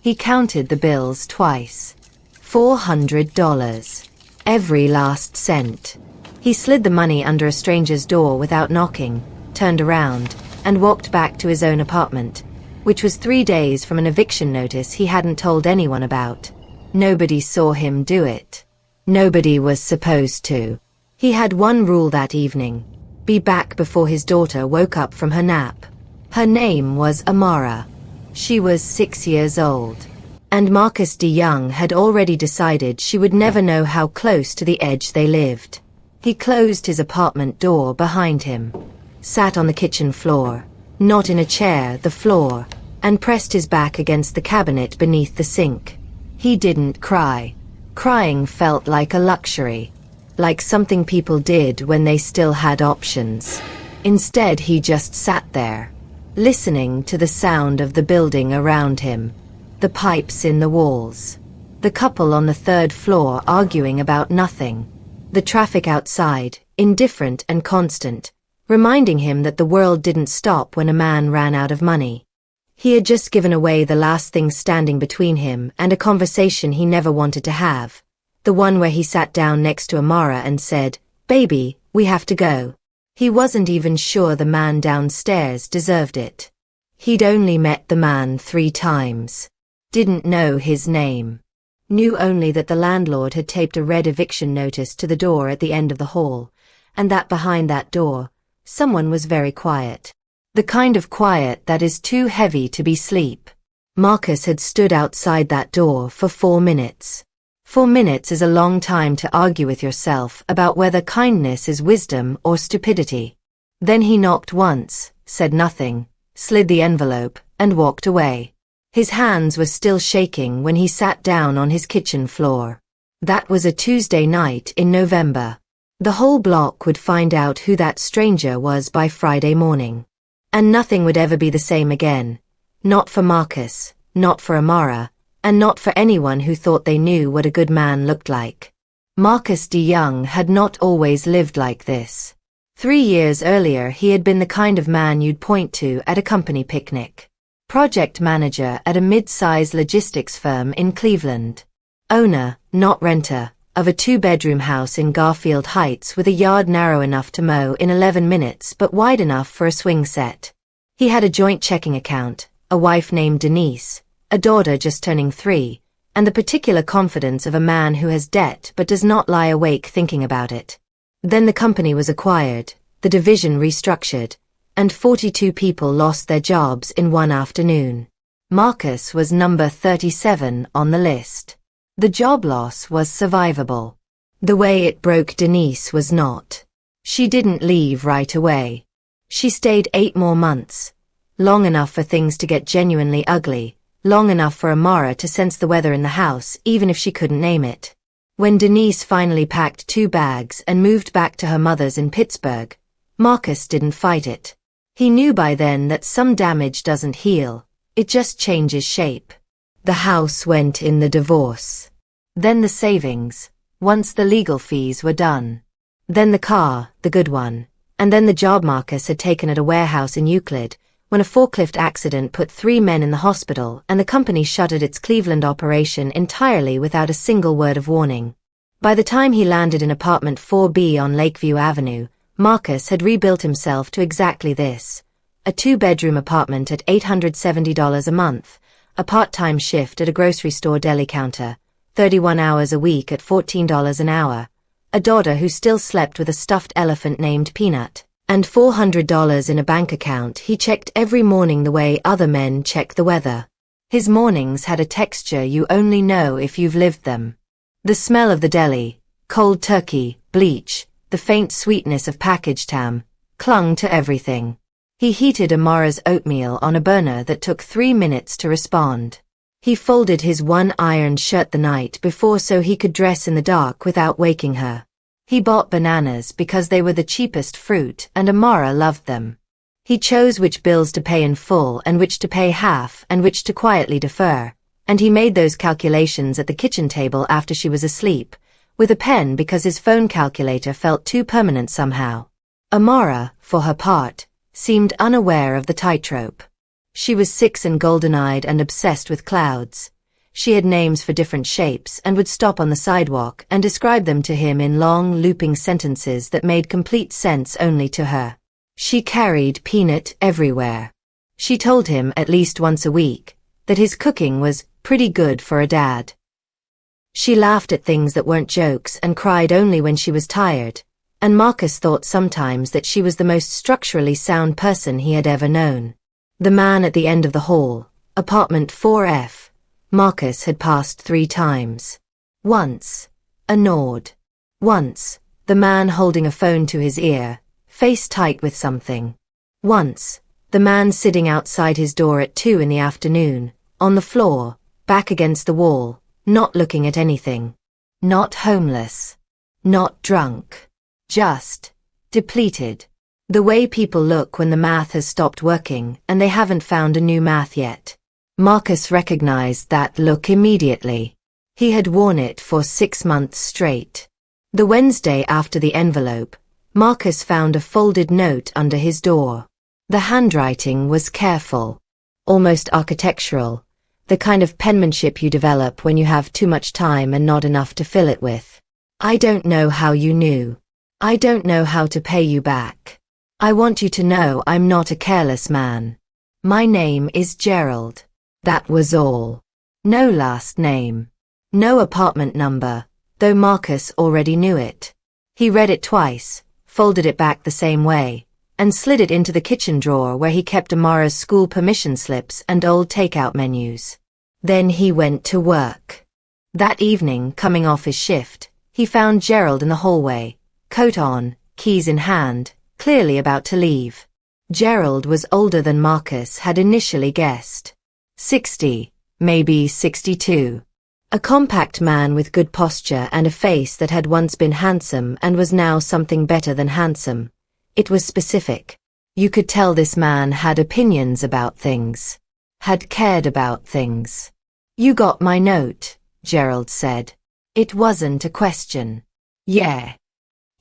He counted the bills twice. $400. Every last cent. He slid the money under a stranger's door without knocking, turned around, and walked back to his own apartment, which was 3 days from an eviction notice he hadn't told anyone about. Nobody saw him do it. Nobody was supposed to. He had one rule that evening: be back before his daughter woke up from her nap. Her name was Amara. She was 6 years old. And Marcus Deyoung had already decided she would never know how close to the edge they lived. He closed his apartment door behind him, sat on the kitchen floor, not in a chair, the floor, and pressed his back against the cabinet beneath the sink. He didn't cry. Crying felt like a luxury, like something people did when they still had options. Instead, he just sat there, listening to the sound of the building around him, the pipes in the walls, the couple on the 3rd floor arguing about nothing, the traffic outside, indifferent and constant, reminding him that the world didn't stop when a man ran out of money. He had just given away the last thing standing between him and a conversation he never wanted to have, the one where he sat down next to Amara and said, "Baby, we have to go." He wasn't even sure the man downstairs deserved it. He'd only met the man 3 times. Didn't know his name. Knew only that the landlord had taped a red eviction notice to the door at the end of the hall, and that behind that door, someone was very quiet. The kind of quiet that is too heavy to be sleep. Marcus had stood outside that door for 4 minutes. 4 minutes is a long time to argue with yourself about whether kindness is wisdom or stupidity. Then he knocked once, said nothing, slid the envelope, and walked away. His hands were still shaking when he sat down on his kitchen floor. That was a Tuesday night in November. The whole block would find out who that stranger was by Friday morning. And nothing would ever be the same again. Not for Marcus, not for Amara, and not for anyone who thought they knew what a good man looked like. Marcus Deyoung had not always lived like this. 3 years earlier he had been the kind of man you'd point to at a company picnic. Project manager at a mid-size logistics firm in Cleveland. Owner, not renter, of a 2-bedroom house in Garfield Heights with a yard narrow enough to mow in 11 minutes but wide enough for a swing set. He had a joint checking account, a wife named Denise, a daughter just turning 3, and the particular confidence of a man who has debt but does not lie awake thinking about it. Then the company was acquired, the division restructured, and 42 people lost their jobs in one afternoon. Marcus was number 37 on the list. The job loss was survivable. The way it broke Denise was not. She didn't leave right away. She stayed 8 more months. Long enough for things to get genuinely ugly, long enough for Amara to sense the weather in the house even if she couldn't name it. When Denise finally packed 2 bags and moved back to her mother's in Pittsburgh, Marcus didn't fight it. He knew by then that some damage doesn't heal, it just changes shape. The house went in the divorce. Then the savings, once the legal fees were done. Then the car, the good one. And then the job Marcus had taken at a warehouse in Euclid, when a forklift accident put 3 men in the hospital and the company shuttered its Cleveland operation entirely without a single word of warning. By the time he landed in apartment 4B on Lakeview Avenue, Marcus had rebuilt himself to exactly this. A 2-bedroom apartment at $870 a month, a part-time shift at a grocery store deli counter, 31 hours a week at $14 an hour, a daughter who still slept with a stuffed elephant named Peanut, and $400 in a bank account he checked every morning the way other men check the weather. His mornings had a texture you only know if you've lived them. The smell of the deli, cold turkey, bleach, the faint sweetness of packaged ham, clung to everything. He heated Amara's oatmeal on a burner that took 3 minutes to respond. He folded his one ironed shirt the night before so he could dress in the dark without waking her. He bought bananas because they were the cheapest fruit and Amara loved them. He chose which bills to pay in full and which to pay half and which to quietly defer, and he made those calculations at the kitchen table after she was asleep, with a pen because his phone calculator felt too permanent somehow. Amara, for her part, seemed unaware of the tightrope. She was 6 and golden-eyed and obsessed with clouds. She had names for different shapes and would stop on the sidewalk and describe them to him in long, looping sentences that made complete sense only to her. She carried peanut everywhere. She told him at least once a week that his cooking was pretty good for a dad. She laughed at things that weren't jokes and cried only when she was tired, and Marcus thought sometimes that she was the most structurally sound person he had ever known. The man at the end of the hall, apartment 4F, Marcus had passed 3 times. Once, a nod. Once, the man holding a phone to his ear, face tight with something. Once, the man sitting outside his door at 2 in the afternoon, on the floor, back against the wall, not looking at anything. Not homeless. Not drunk. Just depleted. The way people look when the math has stopped working and they haven't found a new math yet. Marcus recognized that look immediately. He had worn it for 6 months straight. The Wednesday after the envelope, Marcus found a folded note under his door. The handwriting was careful, almost architectural, the kind of penmanship you develop when you have too much time and not enough to fill it with. I don't know how you knew. I don't know how to pay you back. I want you to know I'm not a careless man. My name is Gerald. That was all. No last name. No apartment number, though Marcus already knew it. He read it twice, folded it back the same way, and slid it into the kitchen drawer where he kept Amara's school permission slips and old takeout menus. Then he went to work. That evening, coming off his shift, he found Gerald in the hallway, coat on, keys in hand, clearly about to leave. Gerald was older than Marcus had initially guessed. 60, maybe 62. A compact man with good posture and a face that had once been handsome and was now something better than handsome. It was specific. You could tell this man had opinions about things. Had cared about things. You got my note, Gerald said. It wasn't a question. Yeah.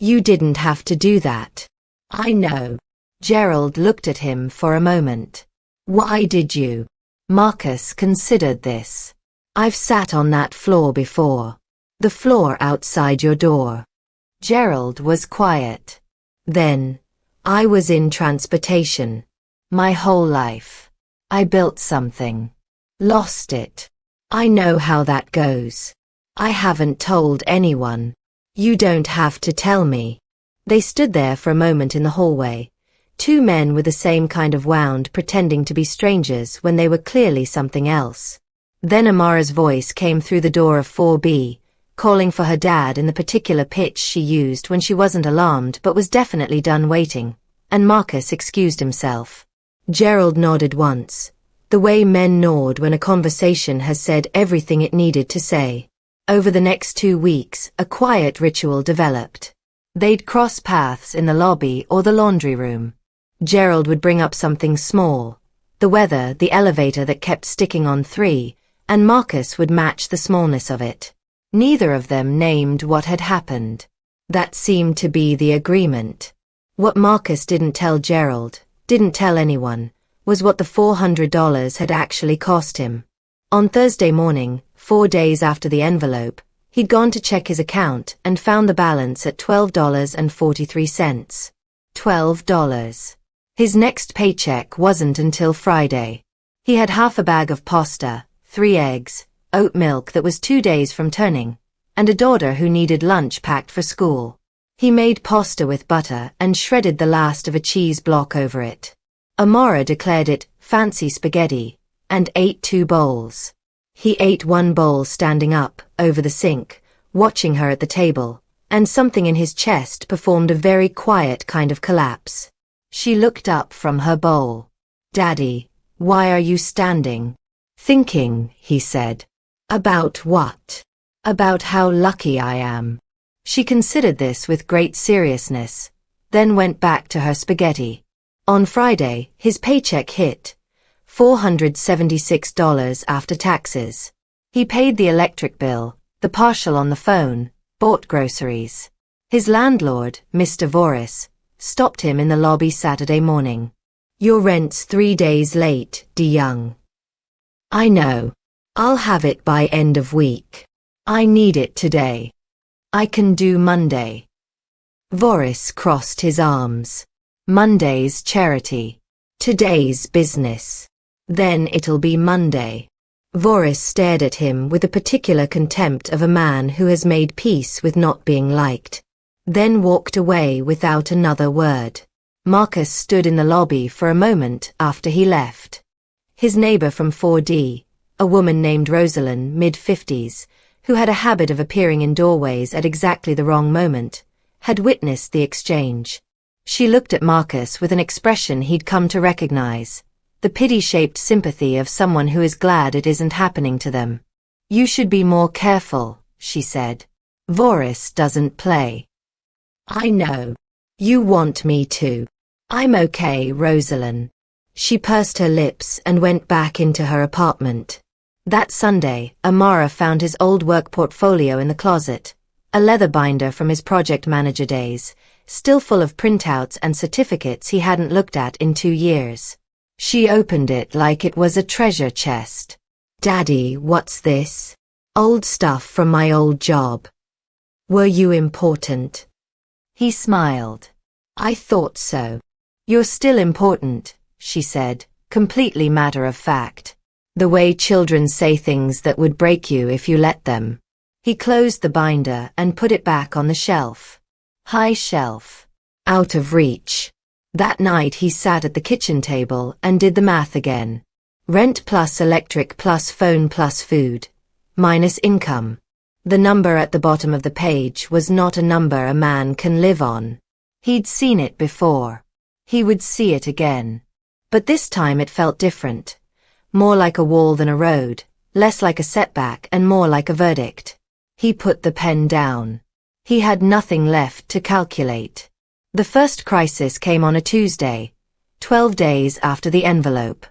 You didn't have to do that. I know. Gerald looked at him for a moment. Why did you? Marcus considered this. I've sat on that floor before. The floor outside your door. Gerald was quiet. Then, I was in transportation. My whole life. I built something. Lost it. I know how that goes. I haven't told anyone. You don't have to tell me. They stood there for a moment in the hallway. 2 men with the same kind of wound pretending to be strangers when they were clearly something else. Then Amara's voice came through the door of 4B, calling for her dad in the particular pitch she used when she wasn't alarmed but was definitely done waiting, and Marcus excused himself. Gerald nodded once, the way men nod when a conversation has said everything it needed to say. Over the next 2 weeks, a quiet ritual developed. They'd cross paths in the lobby or the laundry room. Gerald would bring up something small, the weather, the elevator that kept sticking on 3, and Marcus would match the smallness of it. Neither of them named what had happened. That seemed to be the agreement. What Marcus didn't tell Gerald, didn't tell anyone, was what the $400 had actually cost him. On Thursday morning, 4 days after the envelope, he'd gone to check his account and found the balance at $12.43. $12. His next paycheck wasn't until Friday. He had half a bag of pasta, 3 eggs, oat milk that was 2 days from turning, and a daughter who needed lunch packed for school. He made pasta with butter and shredded the last of a cheese block over it. Amara declared it fancy spaghetti, and ate 2 bowls. He ate 1 bowl standing up, over the sink, watching her at the table, and something in his chest performed a very quiet kind of collapse. She looked up from her bowl. Daddy, why are you standing? Thinking, he said. About what? About how lucky I am. She considered this with great seriousness, then went back to her spaghetti. On Friday, his paycheck hit $476 after taxes. He paid the electric bill, the partial on the phone, bought groceries. His landlord, Mr. Voris, stopped him in the lobby Saturday morning. Your rent's 3 days late, Deyoung. I know. I'll have it by end of week. I need it today. I can do Monday. Boris crossed his arms. Monday's charity. Today's business. Then it'll be Monday. Boris stared at him with a particular contempt of a man who has made peace with not being liked. Then walked away without another word. Marcus stood in the lobby for a moment after he left. His neighbor from 4D, a woman named Rosalind, mid-50s, who had a habit of appearing in doorways at exactly the wrong moment, had witnessed the exchange. She looked at Marcus with an expression he'd come to recognize, the pity-shaped sympathy of someone who is glad it isn't happening to them. You should be more careful, she said. Boris doesn't play. I know. You want me to. I'm okay, Rosalind. She pursed her lips and went back into her apartment. That Sunday, Amara found his old work portfolio in the closet, a leather binder from his project manager days, still full of printouts and certificates he hadn't looked at in 2 years. She opened it like it was a treasure chest. Daddy, what's this? Old stuff from my old job. Were you important? He smiled. I thought so. You're still important, she said, completely matter of fact. The way children say things that would break you if you let them. He closed the binder and put it back on the shelf. High shelf. Out of reach. That night he sat at the kitchen table and did the math again. Rent plus electric plus phone plus food. Minus income. The number at the bottom of the page was not a number a man can live on. He'd seen it before. He would see it again. But this time it felt different. More like a wall than a road, less like a setback and more like a verdict. He put the pen down. He had nothing left to calculate. The first crisis came on a Tuesday, 12 days after the envelope.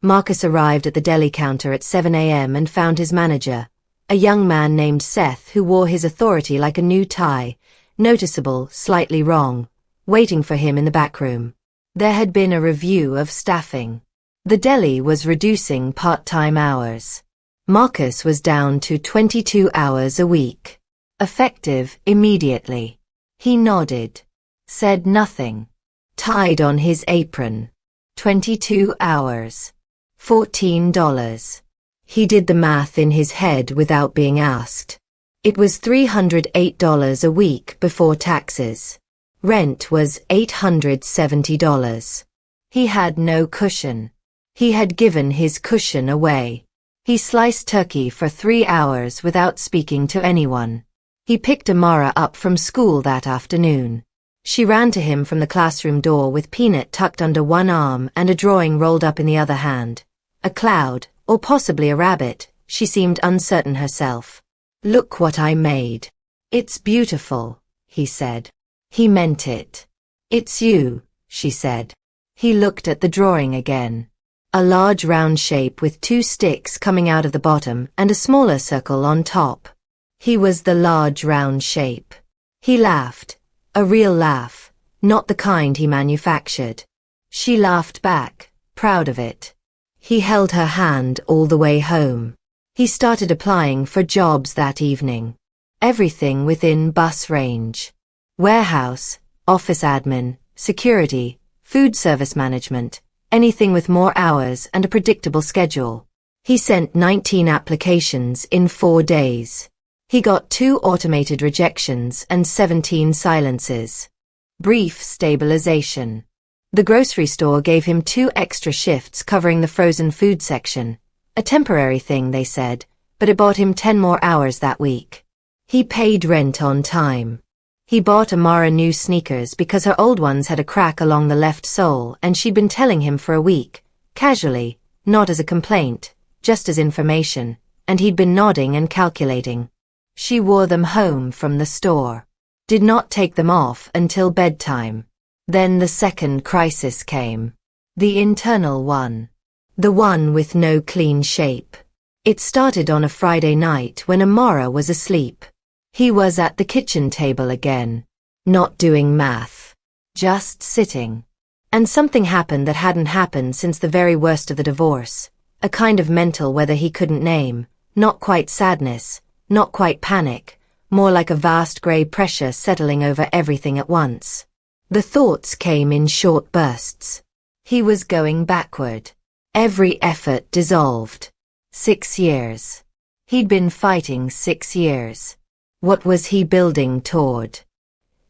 Marcus arrived at the deli counter at 7 a.m. and found his manager, a young man named Seth who wore his authority like a new tie, noticeable, slightly wrong, waiting for him in the back room. There had been a review of staffing. The deli was reducing part-time hours. Marcus was down to 22 hours a week. Effective immediately. He nodded. Said nothing. Tied on his apron. 22 hours. $14. He did the math in his head without being asked. It was $308 a week before taxes. Rent was $870. He had no cushion. He had given his cushion away. He sliced turkey for 3 hours without speaking to anyone. He picked Amara up from school that afternoon. She ran to him from the classroom door with Peanut tucked under one arm and a drawing rolled up in the other hand. A cloud, or possibly a rabbit, she seemed uncertain herself. Look what I made. It's beautiful, he said. He meant it. It's you, she said. He looked at the drawing again. A large round shape with 2 sticks coming out of the bottom and a smaller circle on top. He was the large round shape. He laughed. A real laugh, not the kind he manufactured. She laughed back, proud of it. He held her hand all the way home. He started applying for jobs that evening. Everything within bus range. Warehouse, office admin, security, food service management, anything with more hours and a predictable schedule. He sent 19 applications in 4 days. He got 2 automated rejections and 17 silences. Brief stabilization. The grocery store gave him 2 extra shifts covering the frozen food section. A temporary thing, they said, but it bought him 10 more hours that week. He paid rent on time. He bought Amara new sneakers because her old ones had a crack along the left sole and she'd been telling him for a week, casually, not as a complaint, just as information, and he'd been nodding and calculating. She wore them home from the store. Did not take them off until bedtime. Then the second crisis came. The internal one. The one with no clean shape. It started on a Friday night when Amara was asleep. He was at the kitchen table again. Not doing math. Just sitting. And something happened that hadn't happened since the very worst of the divorce. A kind of mental weather he couldn't name, not quite sadness, not quite panic, more like a vast grey pressure settling over everything at once. The thoughts came in short bursts. He was going backward. Every effort dissolved. 6 years. He'd been fighting 6 years. What was he building toward?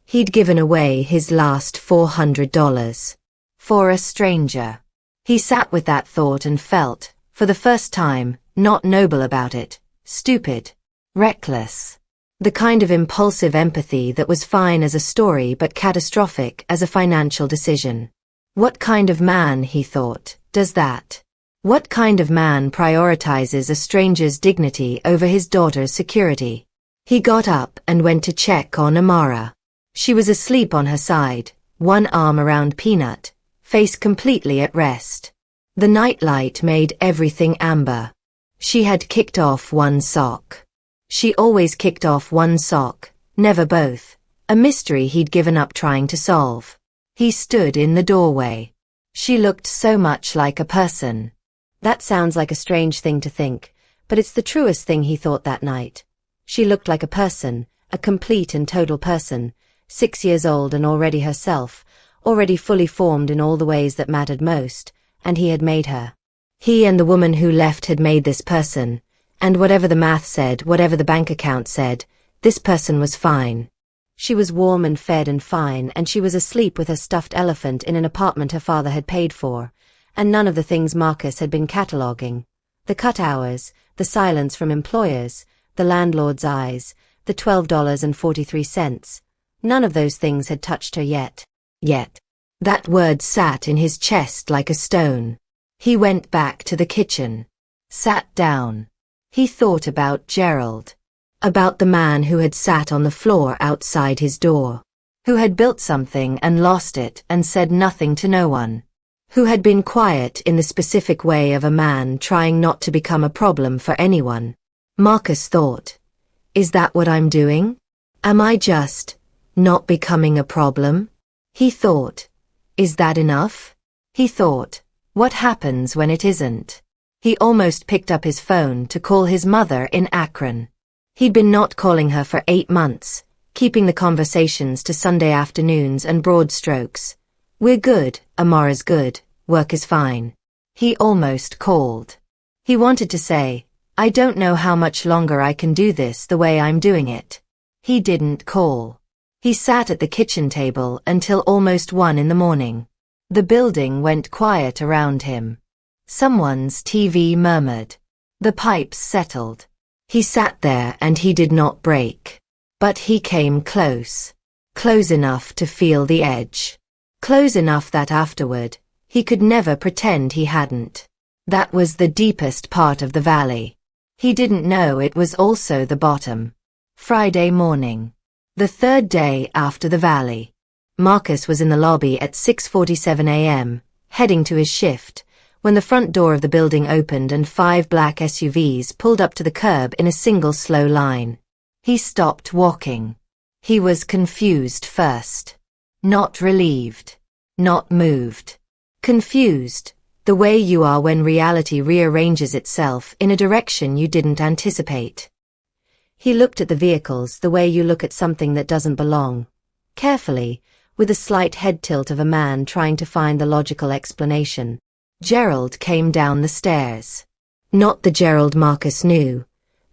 He'd given away his last $400. For a stranger. He sat with that thought and felt, for the first time, not noble about it, stupid, reckless. The kind of impulsive empathy that was fine as a story but catastrophic as a financial decision. What kind of man, he thought, does that? What kind of man prioritizes a stranger's dignity over his daughter's security? He got up and went to check on Amara. She was asleep on her side, one arm around Peanut, face completely at rest. The nightlight made everything amber. She had kicked off one sock. She always kicked off one sock, never both, a mystery he'd given up trying to solve. He stood in the doorway. She looked so much like a person. That sounds like a strange thing to think, but it's the truest thing he thought that night. She looked like a person, a complete and total person, 6 years old and already herself, already fully formed in all the ways that mattered most, and he had made her. He and the woman who left had made this person, and whatever the math said, whatever the bank account said, this person was fine. She was warm and fed and fine, and she was asleep with her stuffed elephant in an apartment her father had paid for, and none of the things Marcus had been cataloguing. The cut hours, the silence from employers, the landlord's eyes, the $12.43. None of those things had touched her yet. Yet. That word sat in his chest like a stone. He went back to the kitchen. Sat down. He thought about Gerald. About the man who had sat on the floor outside his door. Who had built something and lost it and said nothing to no one. Who had been quiet in the specific way of a man trying not to become a problem for anyone. Marcus thought, is that what I'm doing? Am I just not becoming a problem? He thought, is that enough? He thought, what happens when it isn't? He almost picked up his phone to call his mother in Akron. He'd been not calling her for 8 months, keeping the conversations to Sunday afternoons and broad strokes. We're good, Amara's good, work is fine. He almost called. He wanted to say, I don't know how much longer I can do this the way I'm doing it. He didn't call. He sat at the kitchen table until almost 1 in the morning. The building went quiet around him. Someone's TV murmured. The pipes settled. He sat there and he did not break. But he came close. Close enough to feel the edge. Close enough that afterward, he could never pretend he hadn't. That was the deepest part of the valley. He didn't know it was also the bottom. Friday morning. The 3rd day after the valley. Marcus was in the lobby at 6:47 a.m., heading to his shift, when the front door of the building opened and 5 black SUVs pulled up to the curb in a single slow line. He stopped walking. He was confused first. Not relieved. Not moved. Confused, the way you are when reality rearranges itself in a direction you didn't anticipate. He looked at the vehicles the way you look at something that doesn't belong. Carefully, with a slight head tilt of a man trying to find the logical explanation. Gerald came down the stairs. Not the Gerald Marcus knew.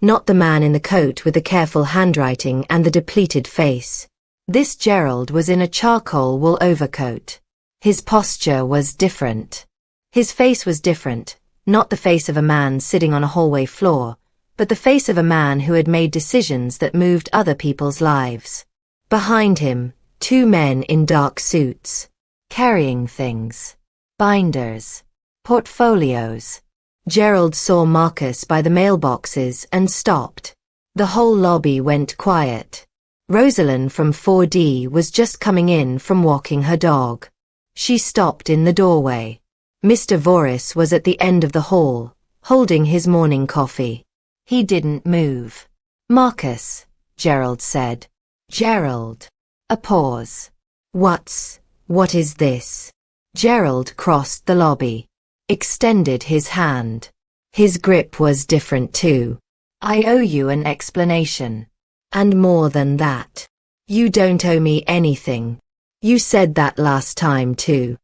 Not the man in the coat with the careful handwriting and the depleted face. This Gerald was in a charcoal wool overcoat. His posture was different. His face was different, not the face of a man sitting on a hallway floor, but the face of a man who had made decisions that moved other people's lives. Behind him, 2 men in dark suits. Carrying things. Binders. Portfolios. Gerald saw Marcus by the mailboxes and stopped. The whole lobby went quiet. Rosalind from 4D was just coming in from walking her dog. She stopped in the doorway. Mr. Voris was at the end of the hall, holding his morning coffee. He didn't move. Marcus, Gerald said. Gerald. A pause. What is this? Gerald crossed the lobby, extended his hand. His grip was different too. I owe you an explanation. And more than that. You don't owe me anything. You said that last time too.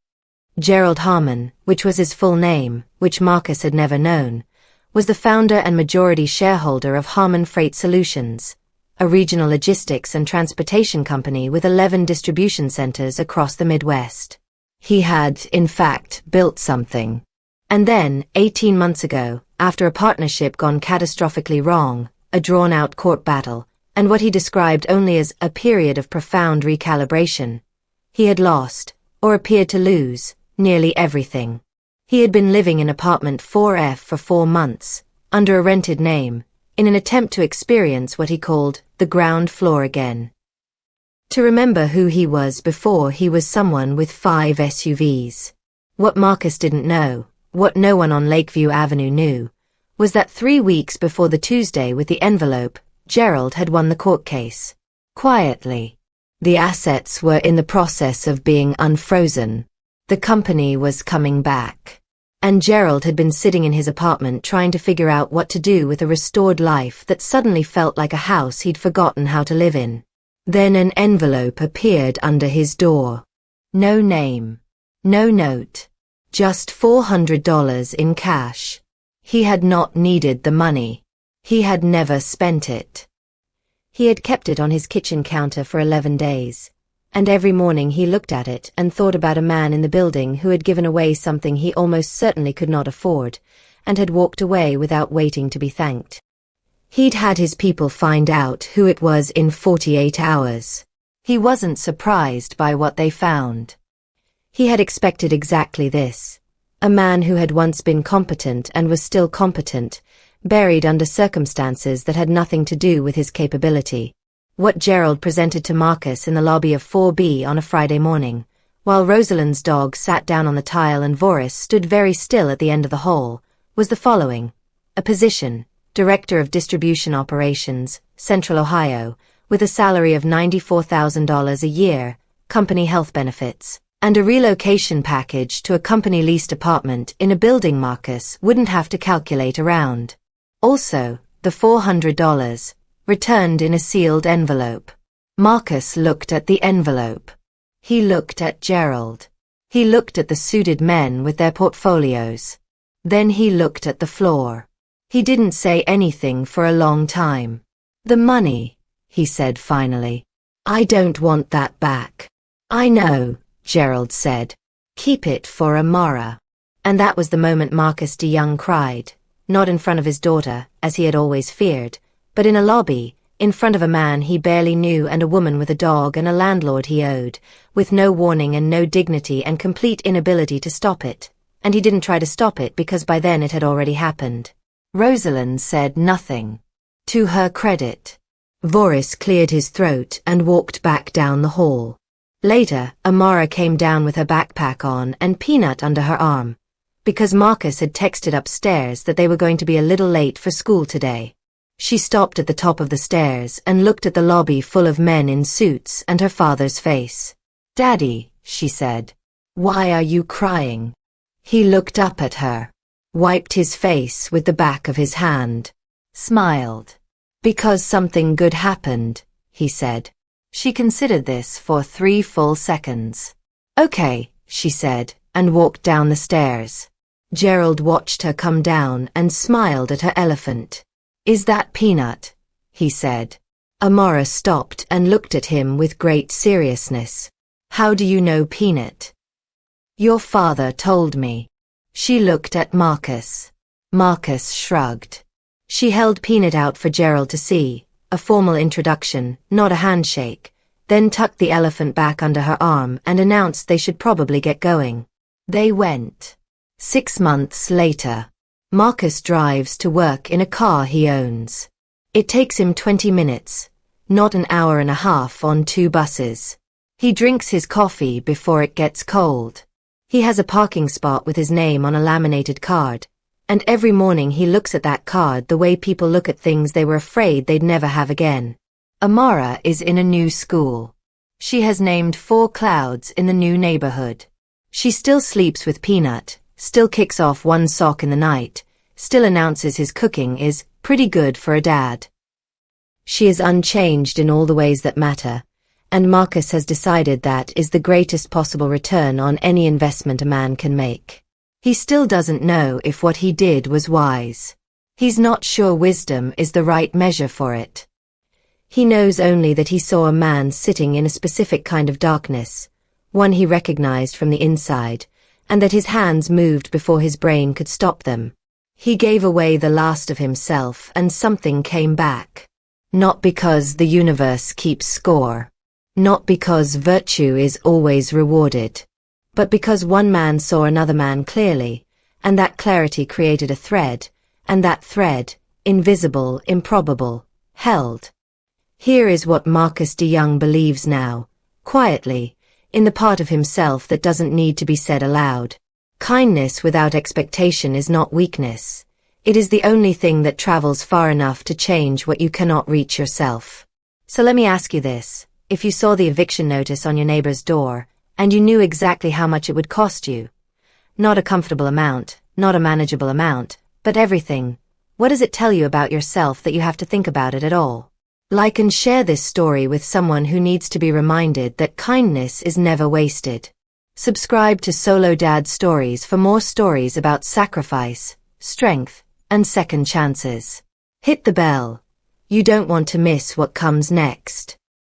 Gerald Harmon, which was his full name, which Marcus had never known, was the founder and majority shareholder of Harmon Freight Solutions, a regional logistics and transportation company with 11 distribution centers across the Midwest. He had, in fact, built something. And then, 18 months ago, after a partnership gone catastrophically wrong, a drawn-out court battle, and what he described only as a period of profound recalibration, he had lost, or appeared to lose, nearly everything. He had been living in apartment 4F for 4 months, under a rented name, in an attempt to experience what he called the ground floor again. To remember who he was before he was someone with 5 SUVs. What Marcus didn't know, what no one on Lakeview Avenue knew, was that 3 weeks before the Tuesday with the envelope, Gerald had won the court case. Quietly. The assets were in the process of being unfrozen. The company was coming back. And Gerald had been sitting in his apartment trying to figure out what to do with a restored life that suddenly felt like a house he'd forgotten how to live in. Then an envelope appeared under his door. No name. No note. Just $400 in cash. He had not needed the money. He had never spent it. He had kept it on his kitchen counter for 11 days. And every morning he looked at it and thought about a man in the building who had given away something he almost certainly could not afford, and had walked away without waiting to be thanked. He'd had his people find out who it was in 48 hours. He wasn't surprised by what they found. He had expected exactly this. A man who had once been competent and was still competent, buried under circumstances that had nothing to do with his capability. What Gerald presented to Marcus in the lobby of 4B on a Friday morning, while Rosalind's dog sat down on the tile and Voris stood very still at the end of the hall, was the following: a position, Director of Distribution Operations, Central Ohio, with a salary of $94,000 a year, company health benefits, and a relocation package to a company-leased apartment in a building Marcus wouldn't have to calculate around. Also, the $400, returned in a sealed envelope. Marcus looked at the envelope. He looked at Gerald. He looked at the suited men with their portfolios. Then he looked at the floor. He didn't say anything for a long time. The money, he said finally. I don't want that back. I know, Gerald said. Keep it for Amara. And that was the moment Marcus Deyoung cried, not in front of his daughter, as he had always feared, but in a lobby, in front of a man he barely knew and a woman with a dog and a landlord he owed, with no warning and no dignity and complete inability to stop it. And he didn't try to stop it because by then it had already happened. Rosalind said nothing. To her credit. Voris cleared his throat and walked back down the hall. Later, Amara came down with her backpack on and Peanut under her arm, because Marcus had texted upstairs that they were going to be a little late for school today. She stopped at the top of the stairs and looked at the lobby full of men in suits and her father's face. Daddy, she said. Why are you crying? He looked up at her, wiped his face with the back of his hand, smiled. Because something good happened, he said. She considered this for 3 full seconds. Okay, she said, and walked down the stairs. Gerald watched her come down and smiled at her elephant. Is that Peanut? He said. Amara stopped and looked at him with great seriousness. How do you know Peanut? Your father told me. She looked at Marcus. Marcus shrugged. She held Peanut out for Gerald to see, a formal introduction, not a handshake, then tucked the elephant back under her arm and announced they should probably get going. They went. 6 months later. Marcus drives to work in a car he owns. It takes him 20 minutes, not an hour and a half on 2 buses. He drinks his coffee before it gets cold. He has a parking spot with his name on a laminated card, and every morning he looks at that card the way people look at things they were afraid they'd never have again. Amara is in a new school. She has named 4 clouds in the new neighborhood. She still sleeps with Peanut, still kicks off one sock in the night, still announces his cooking is pretty good for a dad. She is unchanged in all the ways that matter, and Marcus has decided that is the greatest possible return on any investment a man can make. He still doesn't know if what he did was wise. He's not sure wisdom is the right measure for it. He knows only that he saw a man sitting in a specific kind of darkness, one he recognized from the inside, and that his hands moved before his brain could stop them. He gave away the last of himself and something came back. Not because the universe keeps score. Not because virtue is always rewarded. But because one man saw another man clearly, and that clarity created a thread, and that thread, invisible, improbable, held. Here is what Marcus Deyoung believes now, quietly, in the part of himself that doesn't need to be said aloud. Kindness without expectation is not weakness. It is the only thing that travels far enough to change what you cannot reach yourself. So let me ask you this. If you saw the eviction notice on your neighbor's door, and you knew exactly how much it would cost you, not a comfortable amount, not a manageable amount, but everything, what does it tell you about yourself that you have to think about it at all? Like and share this story with someone who needs to be reminded that kindness is never wasted. Subscribe to Solo Dad Stories for more stories about sacrifice, strength, and second chances. Hit the bell. You don't want to miss what comes next.